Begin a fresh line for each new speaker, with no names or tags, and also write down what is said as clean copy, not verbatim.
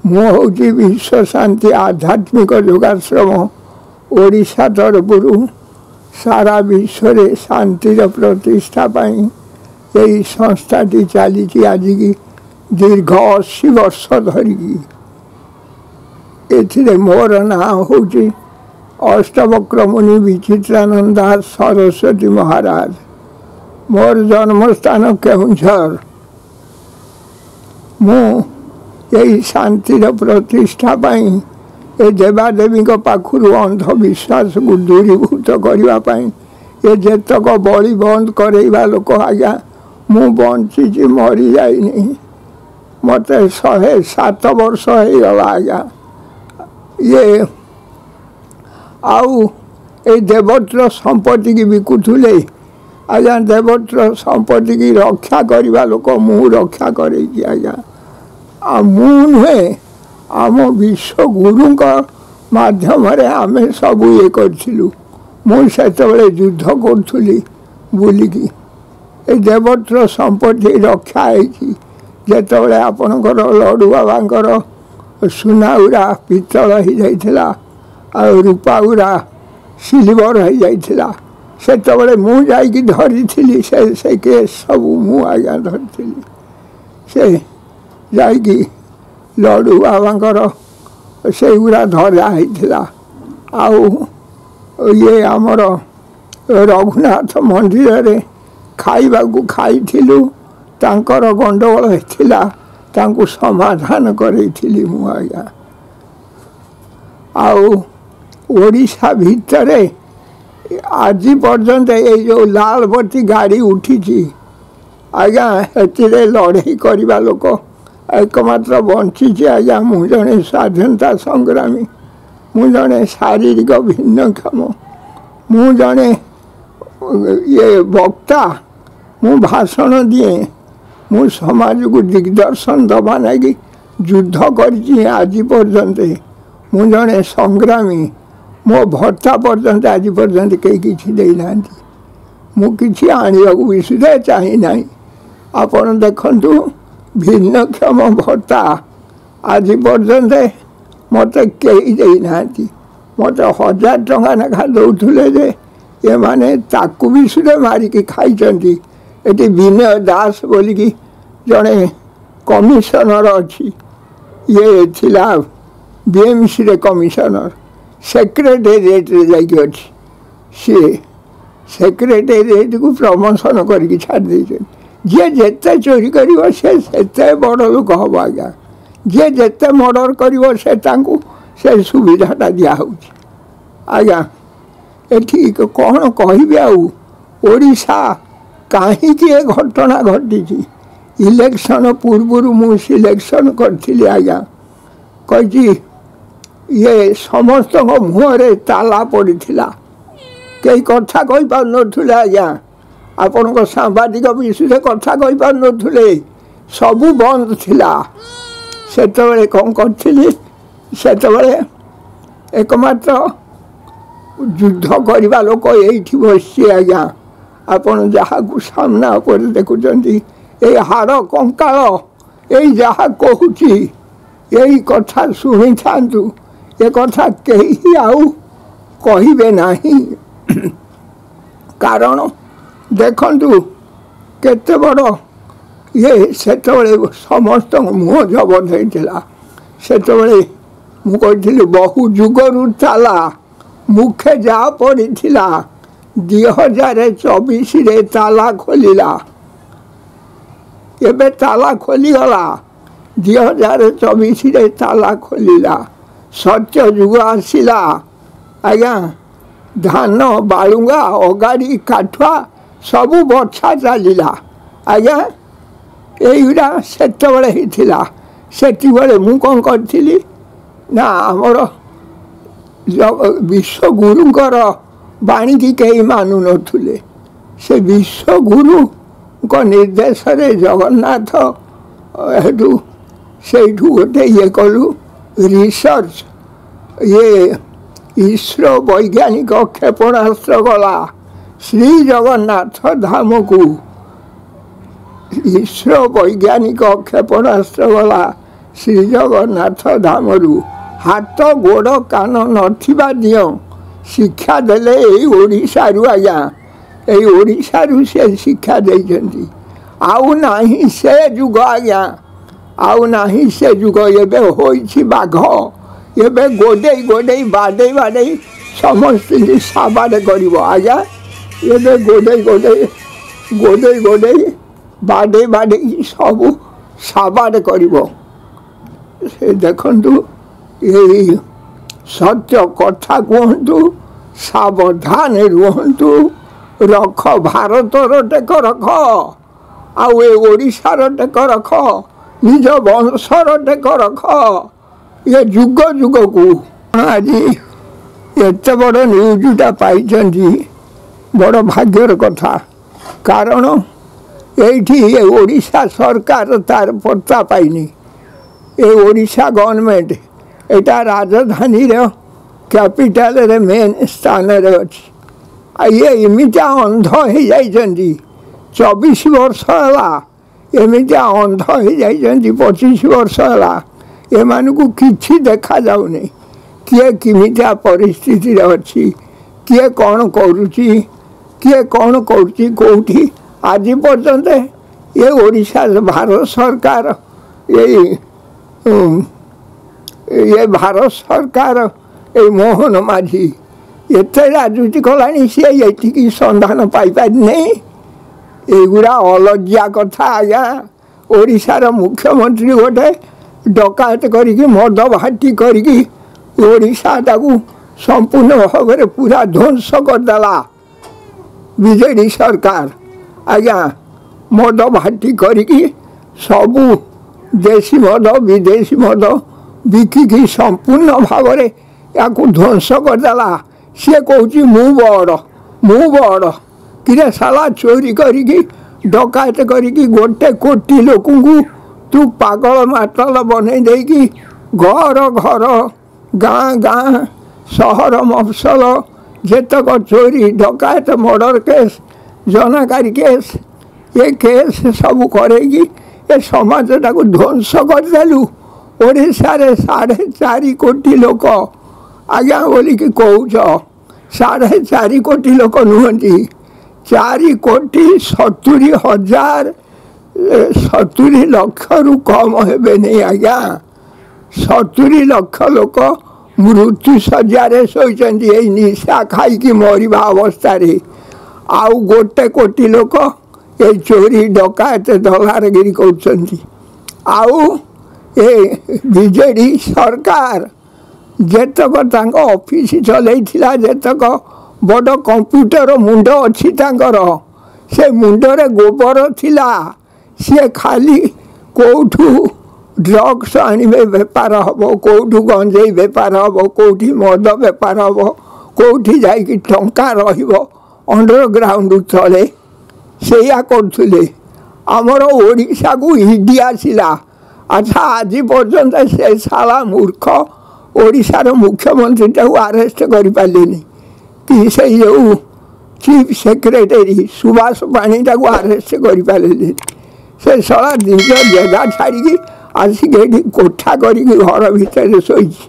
ମୁଁ ହେଉଛି ବିଶ୍ୱ ଶାନ୍ତି ଆଧ୍ୟାତ୍ମିକ ଯୋଗାଶ୍ରମ ଓଡ଼ିଶା ତରଫରୁ ସାରା ବିଶ୍ୱରେ ଶାନ୍ତିର ପ୍ରତିଷ୍ଠା ପାଇଁ ଏହି ସଂସ୍ଥାଟି ଚାଲିଛି ଆଜିକି ଦୀର୍ଘ 80 ବର୍ଷ ଧରିକି। ଏଥିରେ ମୋର ନାଁ ହେଉଛି ଅଷ୍ଟବକ୍ରମୁନି ବିଚିତ୍ରାନନ୍ଦ ଦାସ ସରସ୍ୱତୀ ମହାରାଜ। ମୋର ଜନ୍ମସ୍ଥାନ କେଉଁଝର। ମୁଁ ଏହି ଶାନ୍ତିର ପ୍ରତିଷ୍ଠା ପାଇଁ ଏ ଦେବାଦେବୀଙ୍କ ପାଖରୁ ଅନ୍ଧବିଶ୍ୱାସକୁ ଦୂରୀଭୂତ କରିବା ପାଇଁ ଏ ଯେତକ ବଳି ବନ୍ଦ କରେଇବା ଲୋକ ଆଜ୍ଞା ମୁଁ ବଞ୍ଚିଛି, ମରିଯାଇନି। ମୋତେ 107 ବର୍ଷ ହେଇଗଲା ଆଜ୍ଞା। ଇଏ ଆଉ ଏଇ ଦେବତ୍ର ସମ୍ପତ୍ତିକି ବିକୁଥିଲେ ଆଜ୍ଞା। ଦେବତ୍ର ସମ୍ପତ୍ତିକି ରକ୍ଷା କରିବା ଲୋକ ମୁଁ ରକ୍ଷା କରେଇଛି ଆଜ୍ଞା। ଆଉ ମୁଁ ନୁହେଁ, ଆମ ବିଶ୍ୱଗୁରୁଙ୍କ ମାଧ୍ୟମରେ ଆମେ ସବୁ ଇଏ କରିଥିଲୁ। ମୁଁ ସେତେବେଳେ ଯୁଦ୍ଧ କରୁଥିଲି ବୁଲିକି। ଏ ଦେବତ୍ର ସମ୍ପତ୍ତି ରକ୍ଷା ହେଇଛି। ଯେତେବେଳେ ଆପଣଙ୍କର ଲଡ଼ୁ ବାବାଙ୍କର ସୁନାଗୁରା ପିତ୍ତଳ ହେଇଯାଇଥିଲା ଆଉ ରୂପାଗୁରା ସିଲଭର ହେଇଯାଇଥିଲା, ସେତେବେଳେ ମୁଁ ଯାଇକି ଧରିଥିଲି। ସେ କେସ୍ ସବୁ ମୁଁ ଆଜ୍ଞା ଧରିଥିଲି। ସେ ଯାଇକି ଲଡ଼ୁ ବାବାଙ୍କର ସେଇଗୁରା ଧରା ହେଇଥିଲା। ଆଉ ଇଏ ଆମର ରଘୁନାଥ ମନ୍ଦିରରେ ଖାଇବାକୁ ଖାଇଥିଲୁ, ତାଙ୍କର ଗଣ୍ଡଗୋଳ ଥିଲା, ତାଙ୍କୁ ସମାଧାନ କରେଇଥିଲି ମୁଁ ଆଜ୍ଞା। ଆଉ ଓଡ଼ିଶା ଭିତରେ ଆଜି ପର୍ଯ୍ୟନ୍ତ ଏଇ ଯେଉଁ ଲାଲବତୀ ଗାଡ଼ି ଉଠିଛି ଆଜ୍ଞା, ଏଥିରେ ଲଢ଼େଇ କରିବା ଲୋକ ଏକମାତ୍ର ବଞ୍ଚିଛି ଆଜ୍ଞା। ମୁଁ ଜଣେ ସ୍ୱାଧୀନତା ସଂଗ୍ରାମୀ, ମୁଁ ଜଣେ ଶାରୀରିକ ଭିନ୍ନକ୍ଷମ, ମୁଁ ଜଣେ ଇଏ ବକ୍ତା, ମୁଁ ଭାଷଣ ଦିଏ, ମୁଁ ସମାଜକୁ ଦିଗ୍ଦର୍ଶନ ଦେବା ଲାଗି ଯୁଦ୍ଧ କରିଛି ଆଜି ପର୍ଯ୍ୟନ୍ତ। ମୁଁ ଜଣେ ସଂଗ୍ରାମୀ। ମୋ ଭତ୍ତା ପର୍ଯ୍ୟନ୍ତ ଆଜି ପର୍ଯ୍ୟନ୍ତ କେହି କିଛି ଦେଇନାହାନ୍ତି। ମୁଁ କିଛି ଆଣିବାକୁ ବି ସୁଦ୍ଧା ଚାହିଁ ନାହିଁ। ଆପଣ ଦେଖନ୍ତୁ, ଭିନ୍ନକ୍ଷମ ଭତ୍ତା ଆଜି ପର୍ଯ୍ୟନ୍ତ ମୋତେ କେହି ଦେଇନାହାନ୍ତି। ମୋତେ 1000 ଟଙ୍କା ଲେଖା ଦେଉଥିଲେ ଯେ ଏମାନେ ତାକୁ ବି ସୁଦ୍ଧା ମାରିକି ଖାଇଛନ୍ତି। ଏଠି ବିନୟ ଦାସ ବୋଲିକି ଜଣେ କମିଶନର ଅଛି, ଇଏ ଥିଲା BMCରେ କମିଶନର, ସେକ୍ରେଟେରିଏଟ୍ରେ ଯାଇକି ଅଛି। ସିଏ ସେକ୍ରେଟେରିଏଟ୍କୁ ପ୍ରମୋସନ୍ କରିକି ଛାଡ଼ି ଦେଇଛନ୍ତି। ଯିଏ ଯେତେ ଚୋରି କରିବ ସେ ସେତେ ବଡ଼ ଲୋକ ହେବ ଆଜ୍ଞା। ଯିଏ ଯେତେ ମର୍ଡ଼ର କରିବ ସେ ତାଙ୍କୁ ସେ ସୁବିଧାଟା ଦିଆହେଉଛି ଆଜ୍ଞା। ଏଠି କ'ଣ କହିବି ଆଉ। ଓଡ଼ିଶା କାହିଁକି ଏ ଘଟଣା ଘଟିଛି? ଇଲେକ୍ସନ୍ ପୂର୍ବରୁ ମୁଁ ସିଲେକ୍ସନ୍ କରିଥିଲି ଆଜ୍ଞା। କହିଛି ଇଏ ସମସ୍ତଙ୍କ ମୁହଁରେ ତାଲା ପଡ଼ିଥିଲା, କେହି କଥା କହିପାରୁନଥିଲେ ଆଜ୍ଞା। ଆପଣଙ୍କ ସାମ୍ବାଦିକ ବିଷୟରେ କଥା କହିପାରୁନଥିଲେ, ସବୁ ବନ୍ଦ ଥିଲା। ସେତେବେଳେ କ'ଣ କରିଥିଲି? ସେତେବେଳେ ଏକମାତ୍ର ଯୁଦ୍ଧ କରିବା ଲୋକ ଏଇଠି ବସିଛି ଆଜ୍ଞା। ଆପଣ ଯାହାକୁ ସାମ୍ନା ଉପରେ ଦେଖୁଛନ୍ତି, ଏଇ ହାଡ଼ କଙ୍କାଳ, ଏଇ ଯାହା କହୁଛି ଏଇ କଥା ଶୁଣିଥାନ୍ତୁ। ଏ କଥା କେହି ଆଉ କହିବେ ନାହିଁ। କାରଣ ଦେଖନ୍ତୁ କେତେ ବଡ଼ ଇଏ ସେତେବେଳେ ସମସ୍ତଙ୍କ ମୁହଁ ଜବତ ହେଇଥିଲା। ସେତେବେଳେ ମୁଁ କହିଥିଲି ବହୁ ଯୁଗରୁ ତାଲା ମୁଖେ ଯାହା ପଡ଼ିଥିଲା, 2024ରେ ତାଲା ଖୋଲିଲା। ଏବେ ତାଲା ଖୋଲିଗଲା, 2024ରେ ତାଲା ଖୋଲିଲା। ସତ୍ୟ ଯୁଗ ଆସିଲା ଆଜ୍ଞା। ଧାନ ବାଳୁଙ୍ଗା ଅଗାଡ଼ି କାଠୁଆ ସବୁ ବଛା ଚାଲିଲା ଆଜ୍ଞା। ଏଇଗୁଡ଼ା ସେତେବେଳେ ହେଇଥିଲା। ସେତେବେଳେ ମୁଁ କ'ଣ କରିଥିଲି ନା, ଆମର ବିଶ୍ୱଗୁରୁଙ୍କର ବାଣୀକି କେହି ମାନୁନଥିଲେ। ସେ ବିଶ୍ୱଗୁରୁଙ୍କ ନିର୍ଦ୍ଦେଶରେ ଜଗନ୍ନାଥ ସେଇଠୁ ଗୋଟେ ଇଏ କଲୁ ରିସର୍ଚ୍ଚ। ଇଏ ଇସ୍ରୋ ବୈଜ୍ଞାନିକ କ୍ଷେପଣାସ୍ତ୍ର ଗଲା ଶ୍ରୀ ଜଗନ୍ନାଥ ଧାମକୁ। ଇସ୍ରୋ ବୈଜ୍ଞାନିକ କ୍ଷେପଣାସ୍ତ୍ର ଗଲା ଶ୍ରୀ ଜଗନ୍ନାଥ ଧାମରୁ ହାତ ଗୋଡ଼ କାନ ନଥିବା ଦିଅ ଶିକ୍ଷା ଦେଲେ ଏଇ ଓଡ଼ିଶାରୁ ଆଜ୍ଞା, ଏଇ ଓଡ଼ିଶାରୁ ସେ ଶିକ୍ଷା ଦେଇଛନ୍ତି। ଆଉ ନାହିଁ ସେ ଯୁଗ ଆଜ୍ଞା, ଆଉ ନାହିଁ ସେ ଯୁଗ। ଏବେ ହୋଇଛି ବାଘ, ଏବେ ଗୋଡ଼େଇ ଗୋଡ଼େଇ ବାଡ଼େଇ ବାଡ଼େଇ ସମସ୍ତଙ୍କୁ ସାବାଡ଼ କରିବ ଆଜ୍ଞା। ଏବେ ଗୋଡ଼େଇ ଗୋଡ଼େଇ ଗୋଡ଼େଇ ଗୋଡ଼େଇ ବାଡ଼େଇ ବାଡ଼େଇ ସବୁ ସାବାଡ଼ କରିବ। ସେ ଦେଖନ୍ତୁ, ଏଇ ସତ୍ୟ କଥା କୁହନ୍ତୁ, ସାବଧାନ ରୁହନ୍ତୁ, ରଖ ଭାରତର ଟେକ ରଖ, ଆଉ ଏ ଓଡ଼ିଶାର ଟେକ ରଖ, ନିଜ ବଂଶର ଟେକ ରଖ, ଏ ଯୁଗ ଯୁଗକୁ। ଆଜି ଏତେ ବଡ଼ ନ୍ୟୁଜ୍ଟା ପାଇଛନ୍ତି, ବଡ଼ ଭାଗ୍ୟର କଥା। କାରଣ এইটি ওড়িশা সরকার তার পত্তা পাইনি। এই ওড়িশা গভর্নমেন্ট এটা রাজধানীর ক্যাপিটালরে মেন স্থাନରେ ଅଛି। ଇଏ ଏମିତିଆ ଅନ୍ଧ ହେଇଯାଇଛନ୍ତି, 24 ବର୍ଷ ହେଲା ଏମିତିଆ ଅନ୍ଧ ହେଇଯାଇଛନ୍ତି, 25 ବର୍ଷ ହେଲା ଏମାନଙ୍କୁ କିଛି ଦେଖାଯାଉନି। କିଏ କେମିତିଆ ପରିସ୍ଥିତିରେ ଅଛି, କିଏ କ'ଣ କରୁଛି, କିଏ କ'ଣ କରୁଛି କେଉଁଠି। ଆଜି ପର୍ଯ୍ୟନ୍ତ ଏ ଓଡ଼ିଶା ଭାରତ ସରକାର ଭାରତ ସରକାର ଏଇ ମୋହନ ମାଝୀ ଏତେ ରାଜୁତି କଲାଣି, ସିଏ ଏଠିକି ସନ୍ଧାନ ପାଇପାରିନି। ଏଗୁଡ଼ା ଅଲଜ୍ୟା କଥା ଆଜ୍ଞା। ଓଡ଼ିଶାର ମୁଖ୍ୟମନ୍ତ୍ରୀ ଗୋଟେ ଡକାୟତ କରିକି ମଦ ଭାଟି କରିକି ଓଡ଼ିଶାଟାକୁ ସମ୍ପୂର୍ଣ୍ଣ ଭାବରେ ପୁରା ଧ୍ୱଂସ କରିଦେଲା ବିଜେଡ଼ି ସରକାର ଆଜ୍ଞା। ମଦ ଭାଟି କରିକି ସବୁ ଦେଶୀ ମଦ ବିଦେଶୀ ମଦ ବିକିକି ସମ୍ପୂର୍ଣ୍ଣ ଭାବରେ ୟାକୁ ଧ୍ୱଂସ କରିଦେଲା। ସିଏ କହୁଛି ମୁଁ ବଡ଼ କିରେ ସାଲା, ଚୋରି କରିକି ଡକାୟତ କରିକି 1 କୋଟି ଲୋକଙ୍କୁ ତୁ ପାଗଳ ମାତାଲ ବନେଇ ଦେଇକି ଘର ଘର ଗାଁ ଗାଁ ସହର ମଫସଲ ଯେତକ ଚୋରି ଡକାୟତ murder case ଜନାକାରୀ case A case ସବୁ କରେଇକି ଏ ସମାଜଟାକୁ ଧ୍ୱଂସ କରିଦେଲୁ। ଓଡ଼ିଶାରେ 4.5 କୋଟି ଲୋକ ଆଜ୍ଞା ବୋଲିକି କହୁଛ, 4.5 କୋଟି ଲୋକ ନୁହନ୍ତି, 4,70,000 ଲକ୍ଷରୁ କମ୍ ହେବେନି ଆଜ୍ଞା। 70 ଲକ୍ଷ ଲୋକ ମୃତ୍ୟୁ ଶଯ୍ୟାରେ ଶୋଇଛନ୍ତି ଏଇ ନିଶା ଖାଇକି ମରିବା ଅବସ୍ଥାରେ। ଆଉ 1 କୋଟି ଲୋକ ଏଇ ଚୋରି ଡକାୟତ ଦଲାଲଗିରି କରୁଛନ୍ତି। ଆଉ ଏ ବିଜେଡ଼ି ସରକାର ଯେତକ ତାଙ୍କ ଅଫିସ ଚଲେଇଥିଲା, ଯେତକ ବଡ଼ କମ୍ପ୍ୟୁଟର ମୁଣ୍ଡ ଅଛି ତାଙ୍କର, ସେ ମୁଣ୍ଡରେ ଗୋବର ଥିଲା। ସିଏ ଖାଲି କେଉଁଠୁ ଡ୍ରଗ୍ସ ଆଣିବେ ବେପାର ହେବ, କେଉଁଠୁ ଗଞ୍ଜେଇ ବେପାର ହେବ, କେଉଁଠି ମଦ ବେପାର ହେବ, କେଉଁଠି ଯାଇକି ଟଙ୍କା ରହିବ ଅଣ୍ଡରଗ୍ରାଉଣ୍ଡ ତଳେ, ସେଇଆ କରୁଥିଲେ। ଆମର ଓଡ଼ିଶାକୁ ଇଡି ଆସିଲା। ଆଚ୍ଛା, ଆଜି ପର୍ଯ୍ୟନ୍ତ ସେ ଶାଳା ମୂର୍ଖ ଓଡ଼ିଶାର ମୁଖ୍ୟମନ୍ତ୍ରୀଟାକୁ ଆରେଷ୍ଟ କରିପାରିଲେନି, କି ସେଇ ଯେଉଁ ଚିଫ୍ ସେକ୍ରେଟାରୀ ସୁବାସ ପାଣିଟାକୁ ଆରେଷ୍ଟ କରିପାରିଲେନି। ସେ ଶଳା ନିଜ ଜାଗା ଛାଡ଼ିକି ଆସିକି ଏଠି କୋଠା କରିକି ଘର ଭିତରେ ଶୋଇଛି।